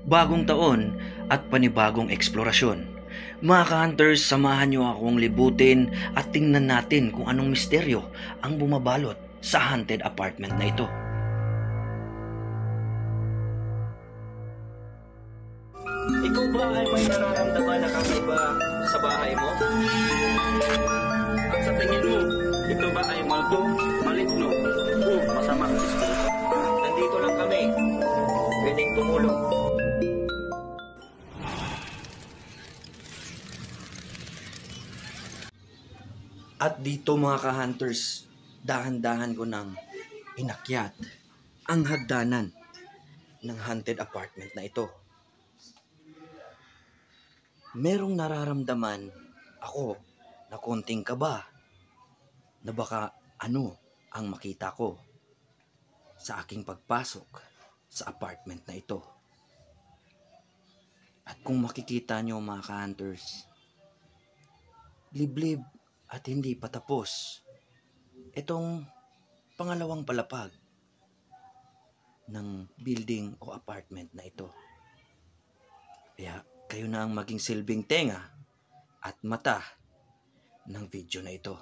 Bagong taon at panibagong eksplorasyon. Mga ka-hunters, samahan niyo akong libutin at tingnan natin kung anong misteryo ang bumabalot sa haunted apartment na ito. Ikaw ba ay may nararamdaman na kakaiba sa bahay mo? At sa tingin mo, ito ba ay multo, maligno, o masamang espiritu? Nandito lang kami. Pwedeng tumulong. At dito mga ka-hunters, dahan-dahan ko nang inakyat ang hagdanan ng haunted apartment na ito. Merong nararamdaman ako na konting kaba na baka ano ang makita ko sa aking pagpasok sa apartment na ito. At kung makikita nyo mga ka-hunters, liblib at hindi patapos itong pangalawang palapag ng building o apartment na ito. Kaya kayo na ang maging silbing tenga at mata ng video na ito.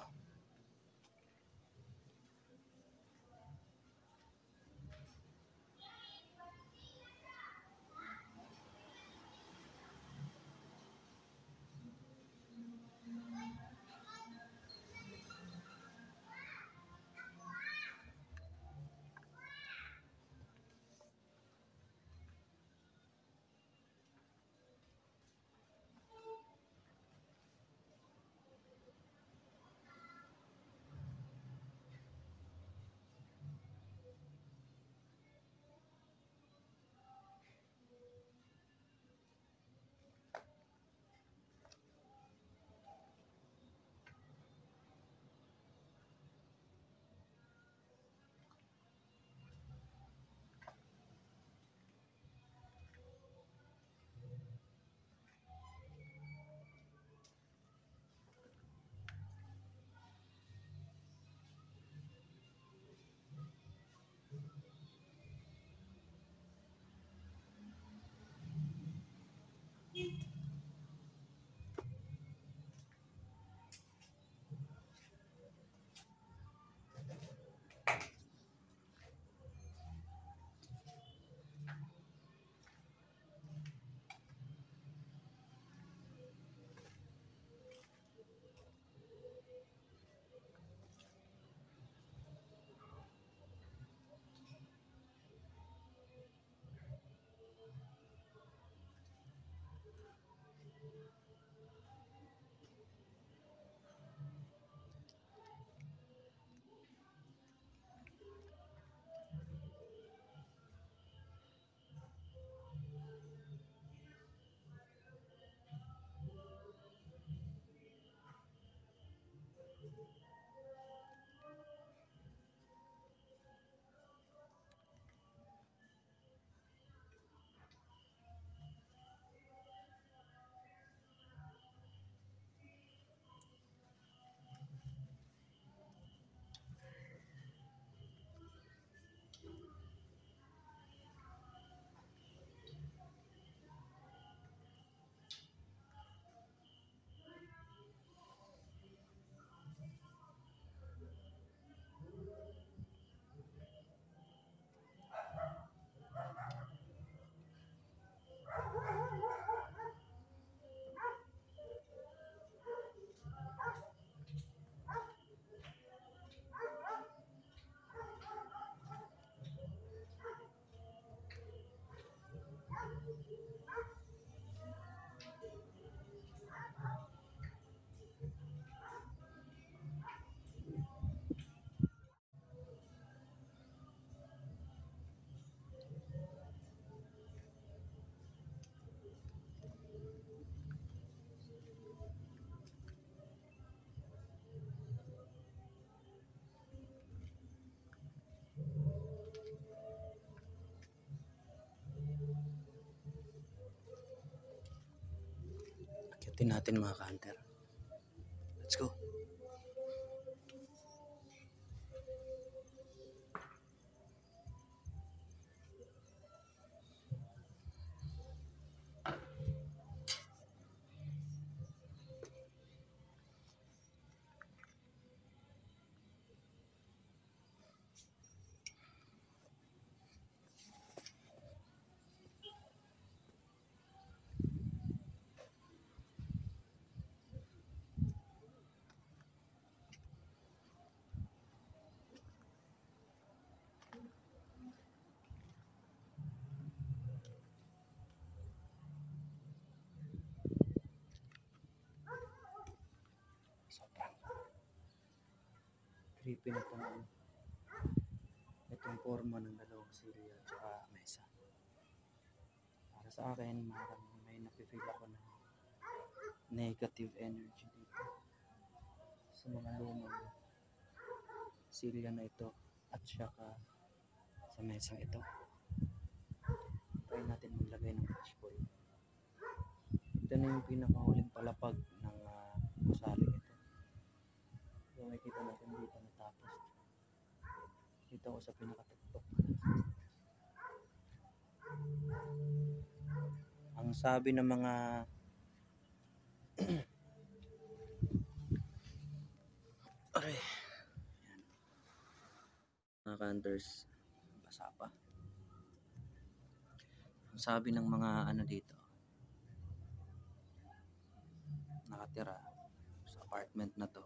Akyatin natin mga ka-hunter. Let's go. creepy na itong forma ng dalawang silya at saka mesa. Para sa akin, may napifeel ako na negative energy dito sa mga lumang silya na ito at saka sa mesang ito. Try natin maglagay ng flashball. Ito na yung pinakahuling palapag ng gusaling ito. So makikita natin dito natapos. Dito ako sa pinakatuktok. Ang sabi ng mga aray, mga hunters, basa pa. Ang sabi ng mga dito, nakatira sa apartment na to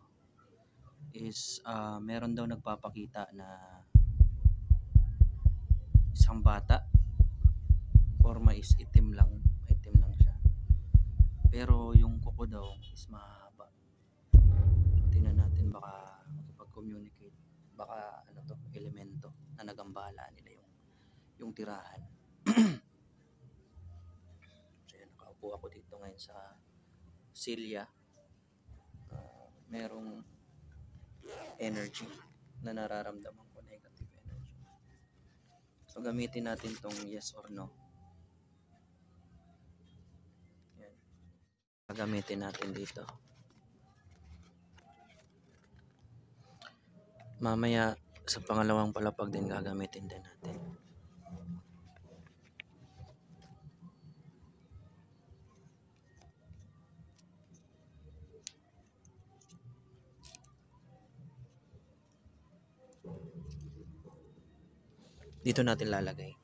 is meron daw nagpapakita na isang bata, forma is itim lang siya, pero yung kuko daw is mahaba. Tingnan natin, baka makipag-communicate, baka elemento na nagambala nila yung tirahan. So yan, nakaupo ako dito ngayon sa silya. Merong energy na nararamdaman ko, negative energy. So gamitin natin tong yes or no. Yan. Gagamitin natin dito. Mamaya sa pangalawang palapag din gagamitin din natin. Dito natin lalagay.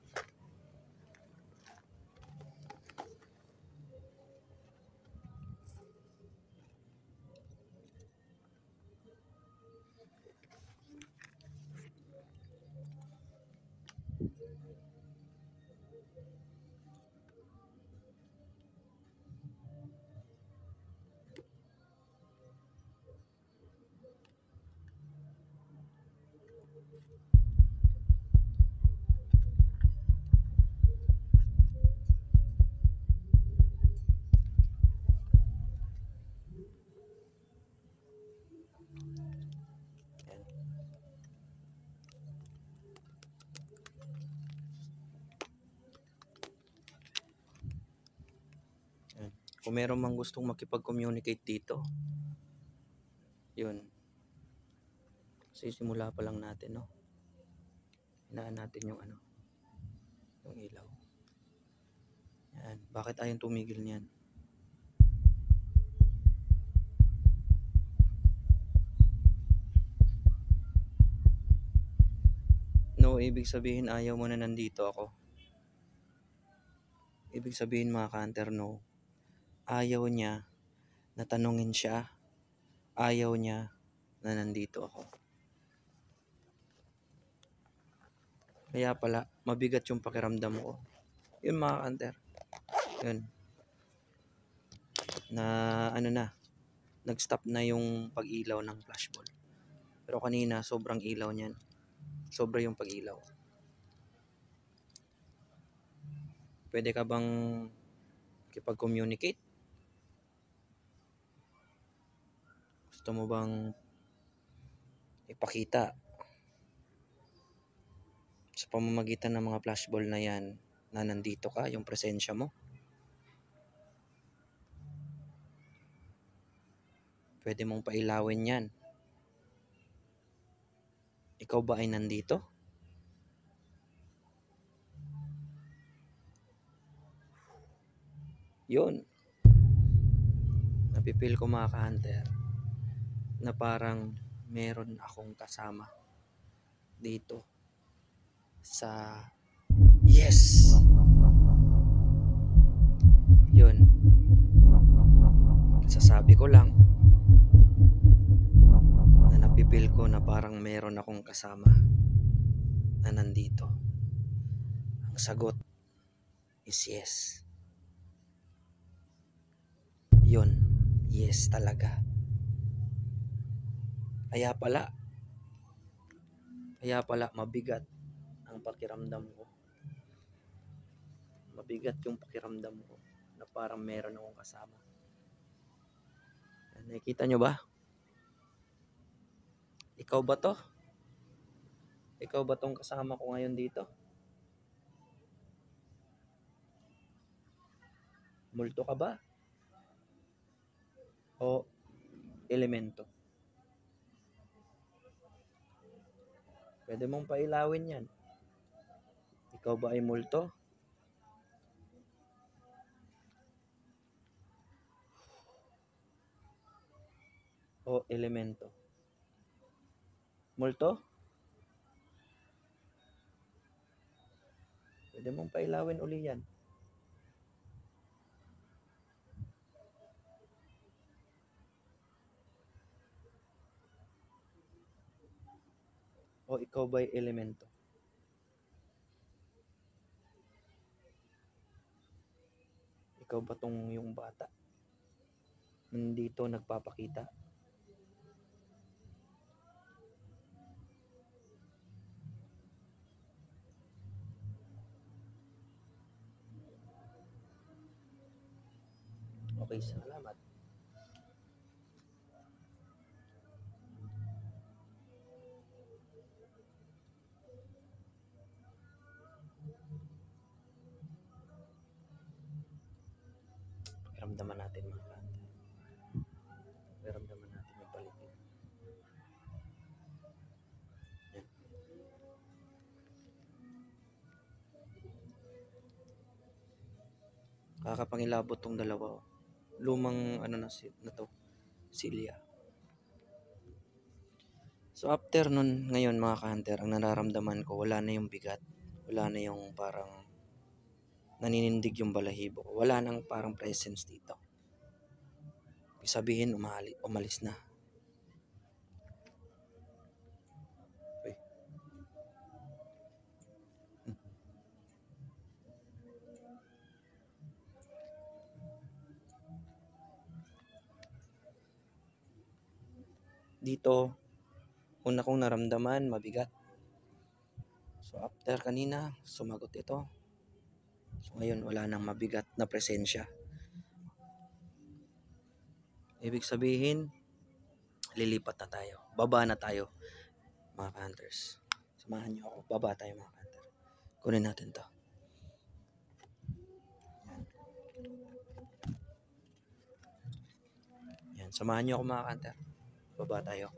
Kung meron mang gustong makipag-communicate dito, yun, sisimula pa lang natin, no? Hinaan natin yung yung ilaw. Yan, bakit ayaw tumigil niyan? No, ibig sabihin ayaw mo na nandito ako. Ibig sabihin mga ka-hunter, no, ayaw niya na tanungin siya, ayaw niya na nandito ako. Kaya pala mabigat yung pakiramdam ko. Yun mga ka-hunter, yun, na nag-stop na yung pag-ilaw ng flashball. Pero kanina sobrang ilaw niyan, sobra yung pag-ilaw. Pwede ka bang makipag-communicate? Gusto mo bang ipakita sa pamamagitan ng mga flashball na yan na nandito ka, yung presensya mo? Pwede mong pailawin yan. Ikaw ba ay nandito? Yun. Napipil ko mga ka-hunter na parang meron akong kasama dito sa yes. Yun. Sasabi ko lang na napipil ko na parang meron akong kasama na nandito. Ang sagot is yes. Yun, yes talaga. Kaya pala Kaya pala mabigat ang pakiramdam ko. Mabigat yung pakiramdam ko na parang meron akong kasama. Nakikita nyo ba? Ikaw ba to? Ikaw ba tong kasama ko ngayon dito? Multo ka ba? O elemento? Pwede mong pailawin yan. Ikaw ba ay multo? O elemento? Multo? Pwede mong pailawin uli yan. O ikaw ba'y elemento? Ikaw ba tong yung bata? Nandito nagpapakita? Okay, salamat. Pakiramdaman natin mga kanta. Pakiramdaman natin yung paligid. Yan. Kakapangilabot tong dalawa. Lumang ano na to, silya. So after nun, ngayon mga ka-hunter, ang nararamdaman ko, wala na yung bigat. Wala na yung parang naninindig yung balahibo ko. Wala nang parang presence dito. Ibig sabihin, umalis na. Uy. Dito, una kong naramdaman, mabigat. So after kanina, sumagot ito. So ngayon, wala nang mabigat na presensya. Ibig sabihin, lilipat na tayo. Baba na tayo, mga hunters. Samahan niyo ako. Baba tayo, mga hunter. Kunin natin to. Yan. Samahan niyo ako, mga hunter. Baba tayo.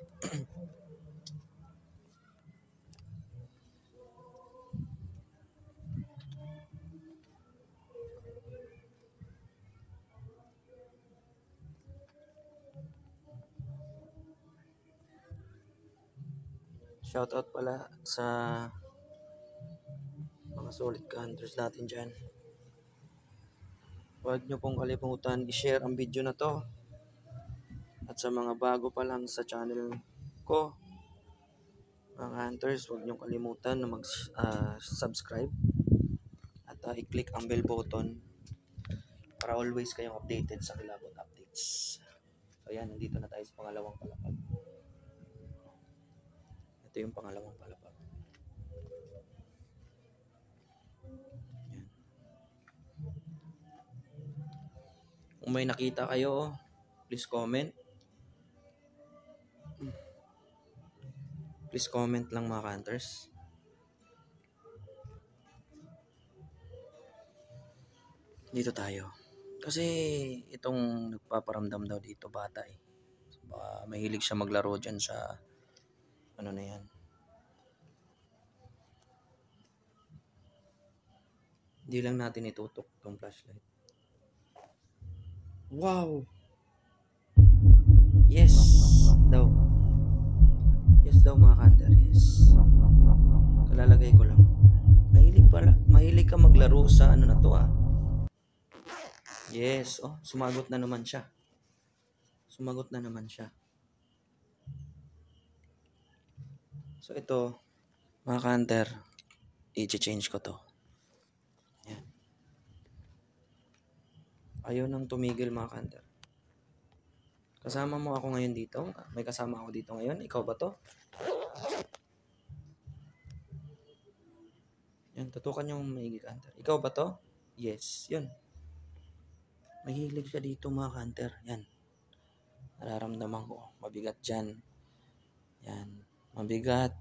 Shoutout pala sa mga solid hunters natin dyan. Huwag nyo pong kalimutan i-share ang video na to. At sa mga bago pa lang sa channel ko, mga hunters, huwag nyo kalimutan na mag-subscribe at i-click ang bell button para always kayong updated sa kilabot updates. So yan, nandito na tayo sa pangalawang palapag. Ito yung pangalawang palapag. Yan. Kung may nakita kayo, please comment. Please comment lang, mga hunters. Dito tayo. Kasi itong nagpaparamdam daw dito bata eh. Baka mahilig siya maglaro dyan sa ano na yan. Hindi lang natin itutok itong flashlight. Wow! Yes daw. Yes daw, mga hunter. Yes. Kalalagay ko lang. Mahilig ka maglaro sa ano na to ah. Yes. Oh, sumagot na naman siya. Sumagot na naman siya. So ito, mga hunter, i-change ko to. Yan. Ayaw nang tumigil, mga hunter. Kasama mo ako ngayon dito? May kasama ako dito ngayon? Ikaw ba to? Yan, tutukan yung maigi ka, Hunter. Ikaw ba to? Yes, yun. Mahilig ka dito mga Hunter. Yan. Nararamdaman ko. Mabigat dyan. Yan. Mabigat.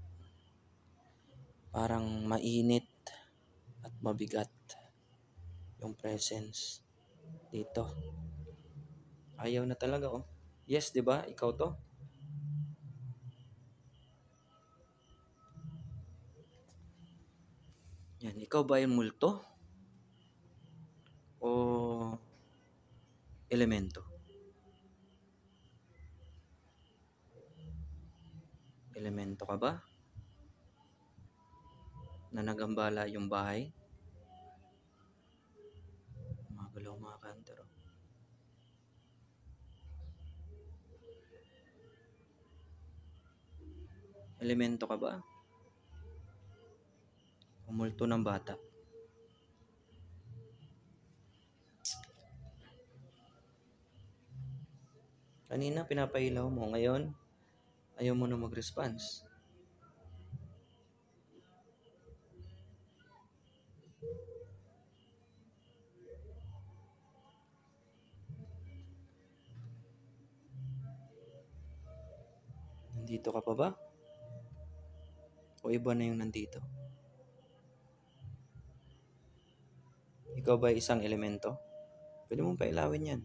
Parang mainit at mabigat yung presence dito. Ayaw na talaga, oh. Yes, di ba? Ikaw to? Yan, ikaw ba yung multo? O elemento? Elemento ka ba? Na nagambala yung bahay? Magalaw mga Hunter, oh. Elemento ka ba? O multo ng bata? Kanina pinapailaw mo, ngayon ayaw mo na mag-response. Nandito ka pa ba? O iba na yung nandito? Ikaw ba isang elemento? Pwede mong pailawin yan.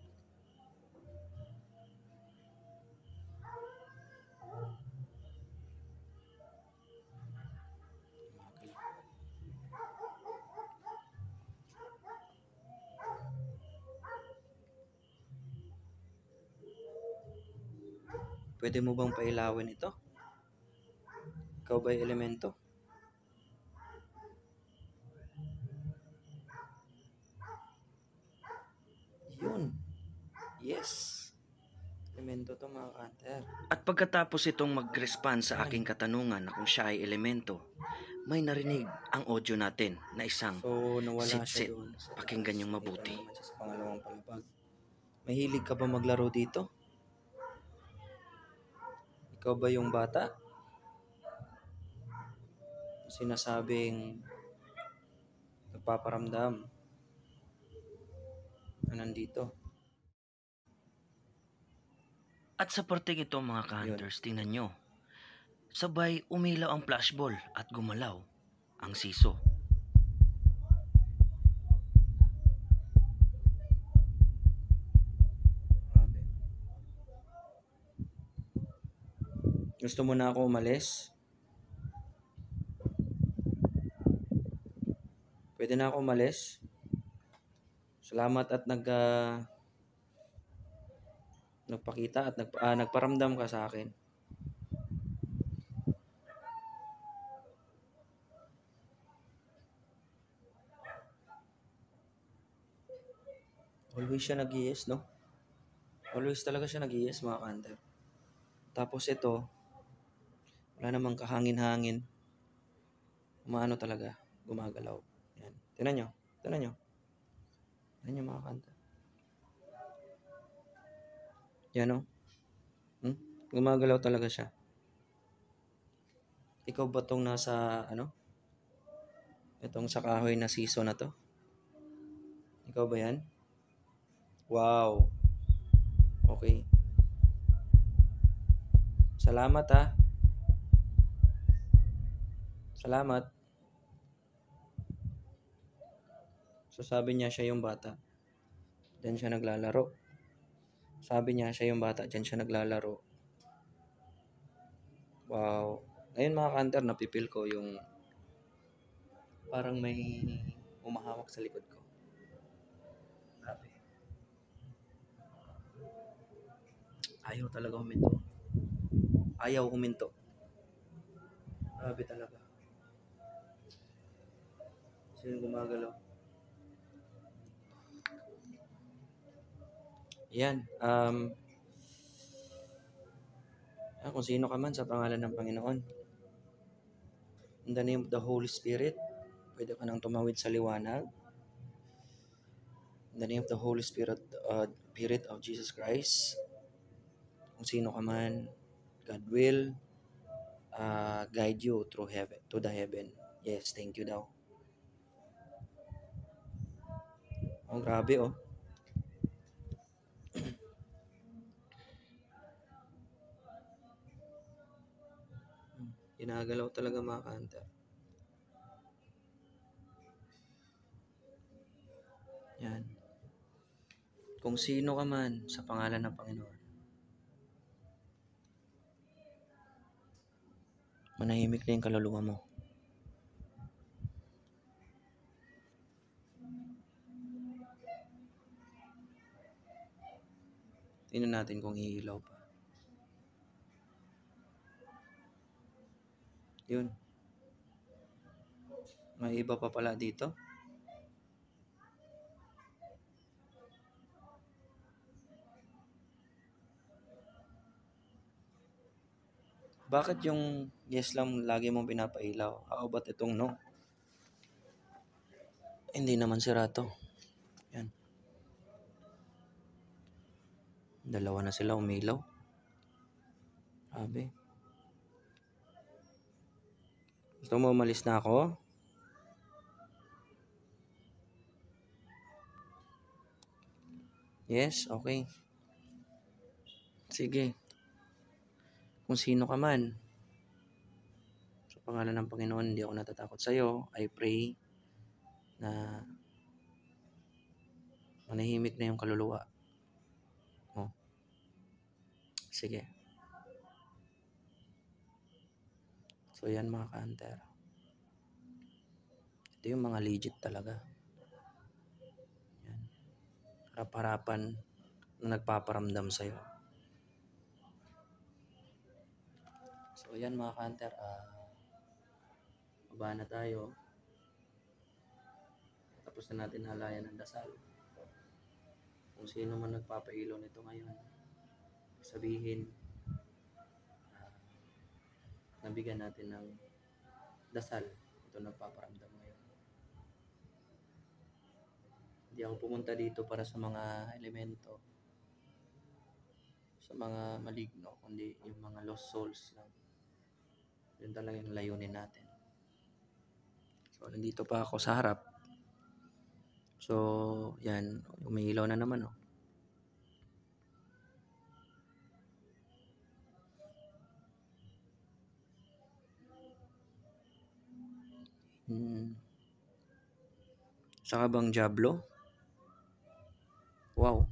Pwede mo bang pailawin ito? Ikaw ba yung elemento? Yun. Yes. Elemento to mga Hunter. At pagkatapos itong mag-respond sa aking katanungan na kung siya ay elemento, may narinig ang audio natin na isang nawala sit-sit. Pakinggan niyong mabuti. Sa pangalawang palapag. Mahilig ka ba maglaro dito? Ikaw ba yung bata? Sinasabing nagpaparamdam na nandito. At sa parteng ito mga ka-hunters, tingnan nyo. Sabay umilaw ang flashball at gumalaw ang siso. Gusto mo na ako umalis? Pwede na ako umalis? Salamat at nagpakita at nagparamdam ka sa akin. Always siya nag-yes, no? Always talaga siya nag-yes, mga Hunter. Tapos ito, wala namang kahangin-hangin. Umaano talaga, gumagalaw. Yan. Tingnan nyo. Tingnan nyo. Tingnan nyo mga Hunter. Yan, oh. Gumagalaw talaga siya. Ikaw ba tong nasa, itong sa kahoy na siso na to? Ikaw ba yan? Wow. Okay. Salamat, ha. Salamat. So sabi niya siya yung bata. Diyan siya naglalaro. Sabi niya siya yung bata. Diyan siya naglalaro. Wow. Ngayon mga Hunter, napipil ko yung parang may umahawak sa likod ko. Grabe. Ayaw talaga huminto. Ayaw huminto. Grabe talaga. Sino gumagalaw? Yan. Kung sino ka man sa pangalan ng Panginoon. In the name of the Holy Spirit, pwede ka nang tumawid sa liwanag. In the name of the Holy Spirit, Spirit of Jesus Christ, kung sino ka man, God will guide you through heaven, to the heaven. Yes, thank you daw. Oh, grabe oh. Ginagalaw talaga mga ka-hunter. Yan. Kung sino ka man sa pangalan ng Panginoon, manahimik na yung kaluluwa mo. Tingnan natin kung iilaw pa. Yun. May iba pa pala dito. Bakit yung yes lang lagi mong pinapailaw? How about itong no? Hindi naman sira to. Yan. Dalawa na sila umilaw. Grabe. Gusto mo umalis na ako? Yes, okay. Sige. Kung sino ka man, sa pangalan ng Panginoon, hindi ako natatakot sa'yo. I pray na manahimik na yung kaluluwa mo. Sige. So yan mga ka-hunter. Ito yung mga legit talaga. Yan. Harap-harapan na nagpaparamdam sa'yo. So yan mga ka-hunter. Baba na tayo. Tapos na natin halayan ng dasal. Kung sino man nagpapailaw nito ngayon, sabihin, nabigyan natin ng dasal. Ito nagpaparamdam ngayon. Hindi ako pumunta dito para sa mga elemento, sa mga maligno, kundi yung mga lost souls lang. Yun talaga yung layunin natin. So, nandito pa ako sa harap. So, yan. Umiilaw na naman, oh. Saka bang Diablo? Wow.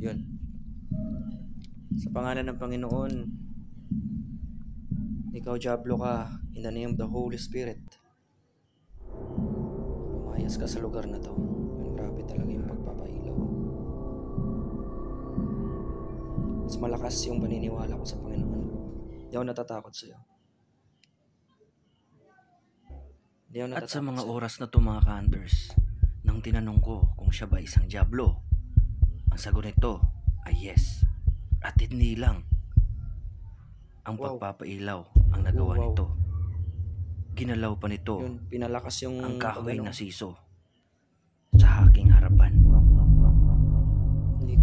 Yun. Sa pangalan ng Panginoon, ikaw Diablo ka, in the name of the Holy Spirit. Umayas ka sa lugar na to. Yun, grabe talaga yung pagpapailaw. Mas malakas yung paniniwala ko sa Panginoon. Hindi ako natatakot sa'yo. At sa mga oras na to mga ka-hunters, nang tinanong ko kung siya ba isang Diablo, ang sagot nito ay yes. At hindi lang ang pagpapailaw ang nagawa nito. Ginalaw pa nito yun, pinalakas yung ang kahoy na siso sa aking harapan. Hindi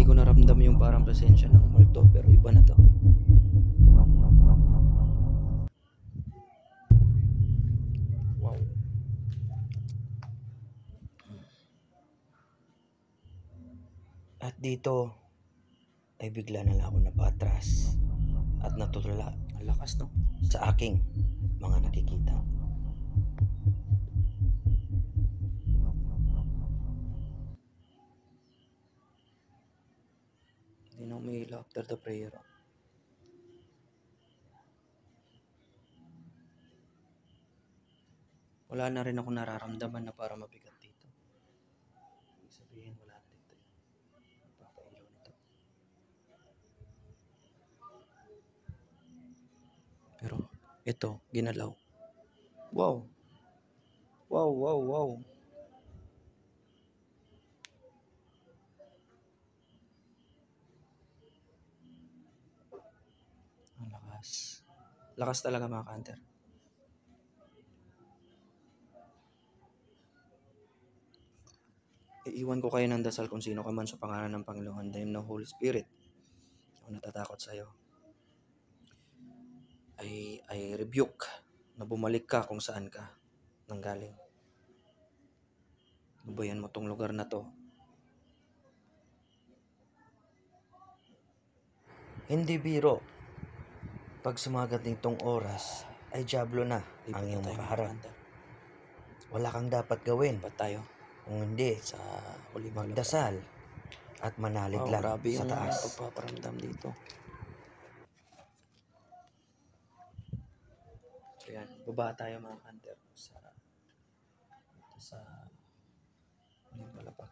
ko naramdam yung parang presensya ng multo, pero iba na to. Wow. At dito ay bigla na lang ako napatras at natutula. Ang lakas, no? Sa aking mga nakikita. Hindi na umiilaw after the prayer. Wala na rin ako nararamdaman na para mabigat dito. Ibig sabihin, wala na dito yun. Magpapailaw nito. Pero ito, ginalaw. Wow. Wow, wow, wow. Ang lakas. Lakas talaga mga ka-hunter. Iiwan ko kayo ng dasal kung sino ka man sa pangalan ng Panginoon, the name ng Holy Spirit. Ako natatakot sa'yo. I rebuke na bumalik ka kung saan ka. nanggaling. Lubayan mo tong lugar na to. Hindi biro. Pag sumagat nitong oras, ay diablo na ang iyong makaharap. Wala kang dapat gawin. tayo Kung hindi, sa huli magdasal at manalig lang grabe sa yung taas. pagpaparamdam dito. So yan, baba tayo mga hunter sa huling palapak.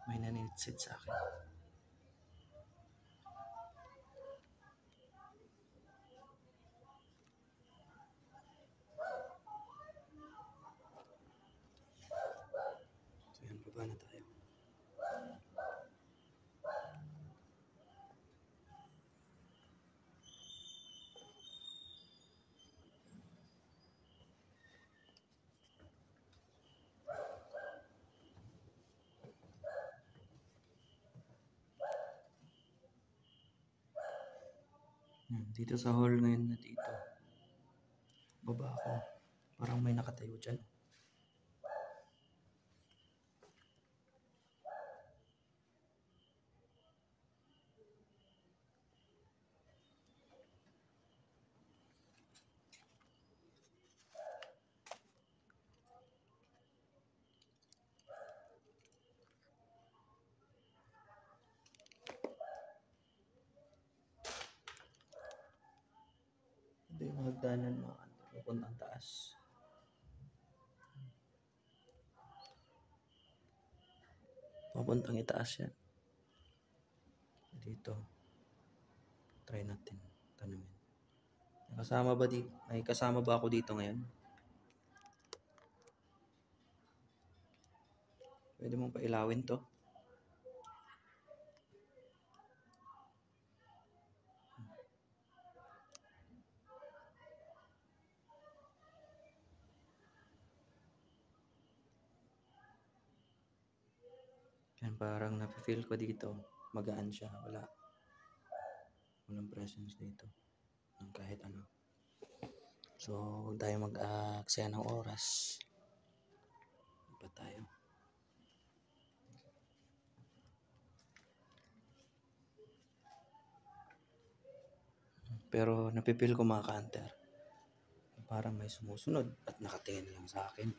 May nanitsid sa akin. So yan, baba na tayo. Dito sa hall ngayon na dito. Baba ako. Parang may nakatayo dyan. Ito yung hagdanan mga hunter. Pupuntang taas. Papuntang itaas yan. Dito. Try natin. Tanungin. May kasama ba ako dito ngayon? Pwede mong pailawin to. Yan, parang nafe-feel ko dito. Magaan siya. Walang presence dito. Ng kahit ano. So, huwag tayo mag-aksaya ng oras. Iba tayo. Pero napipil ko mga ka-hunter. Parang may sumusunod at nakatingin lang sa akin.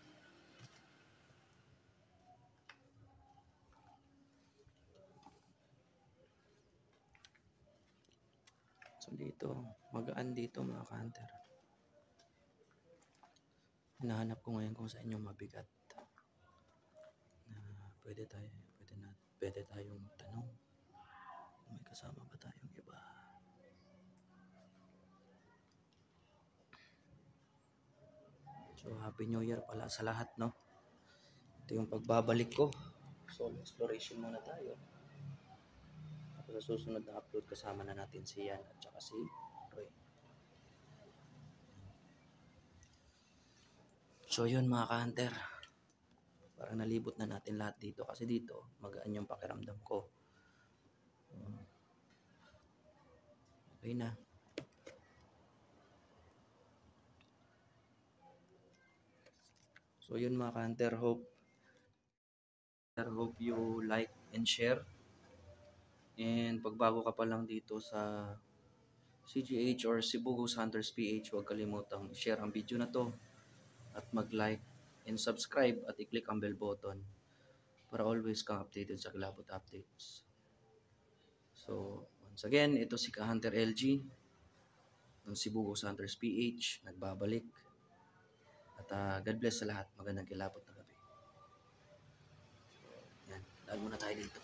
So dito, magaan dito mga ka-hunter. Hinahanap ko ngayon kung sa inyo mabigat. Na pwede tayong magtanong. May kasama ba tayong iba? So Happy New Year pala sa lahat, no? Ito yung pagbabalik ko. Solo exploration muna tayo. Tapos sa susunod na upload kasama na natin si Yan at saka si Roy. So yun mga ka-hunter. Parang nalibot na natin lahat dito kasi dito magaan yung pakiramdam ko. Okay na. So yun mga ka-hunter, hope you like and share. And pag bago ka pa lang dito sa CGH or Cebu Ghost Hunters PH, huwag kalimutang share ang video na to at mag-like and subscribe at i-click ang bell button para always kang updated sa kilabot updates. So once again, ito si Ka-Hunter LG ng Cebu Ghost Hunters PH, nagbabalik. At God bless sa lahat. Magandang kilabot na gabi. Yan, dahil muna tayo dito.